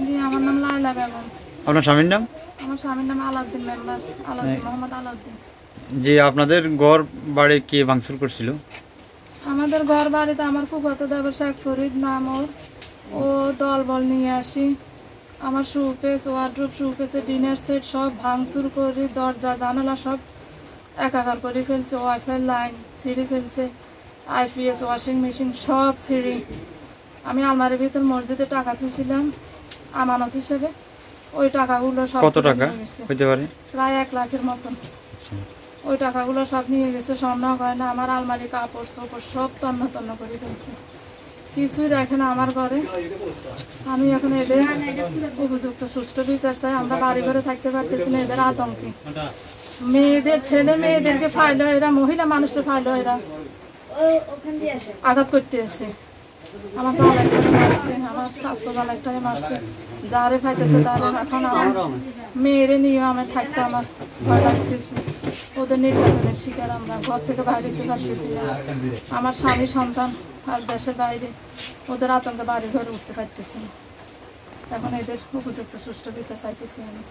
জি, আমার নাম লায়লা বেগম। আপনার স্বামীর নাম? আমার স্বামীর নাম আলাউদ্দিন মেম্বার, আলাউদ্দিন মোহাম্মদ আলাউদ্দিন। জি, আপনাদের ঘর বাড়ি কে ভাঙচুর করছিল? আমাদের ঘর বাড়িতে আমার ফুফাতো দেবর শেখ ফরিদ নাম ওর। ও দল বল নিয়ে আসি, আমার শোকেস, ওয়ার্ড্রোব, শোকেসের ডিনার সেট সব ভাঙচুর করে, দরজা জানালা সব একাকার করে ফেলছে। ওয়াইফাই লাইন ছিঁড়ে ফেলছে, আইপিএস ওয়াশিং মেশিন সব ছিঁড়ে। আমি আলমারির ভিতর মসজিদে টাকা থুইছিলাম আমানত হিসেবে, ওই টাকাগুলো সব কত টাকা হইতে পারে? প্রায় 1 লাখের মতন। ওই টাকাগুলো সব নিয়ে গেছে, স্বর্ণ গয়না, আমার আলমারি কাপড় চোপড় সব তন্ন তন্ন করে ফেলছে, কিছুই রাখে না আমার ঘরে। আমি এখন এদের উপযুক্ত সুষ্ঠু বিচার চাই। আমরা বাড়ি ঘরে থাকতে পারতেছি না এদের আতঙ্কে। মেয়েদের, ছেলে মেয়েদেরকে ফাইল, এরা মহিলা মানুষের ফাইল, এরা আঘাত করতে এসে আমার তো অনেকটাই মারছে, আমার স্বাস্থ্য অনেকটাই মারছে, যারে ফাইতেছে তারে। এখন আমার মেয়েরে নিয়ে আমি থাকতে আমার ভয় লাগতেছে, ওদের নির্যাতনের শিকার আমরা, ঘর থেকে বাইরে দিতে পারতেছি না। আমার স্বামী সন্তান আর দেশের বাইরে, ওদের আতঙ্কে বাড়ি ঘরে উঠতে পারতেছি না। এখন এদের উপযুক্ত সুষ্ঠু বিচার চাইতেছি আমি।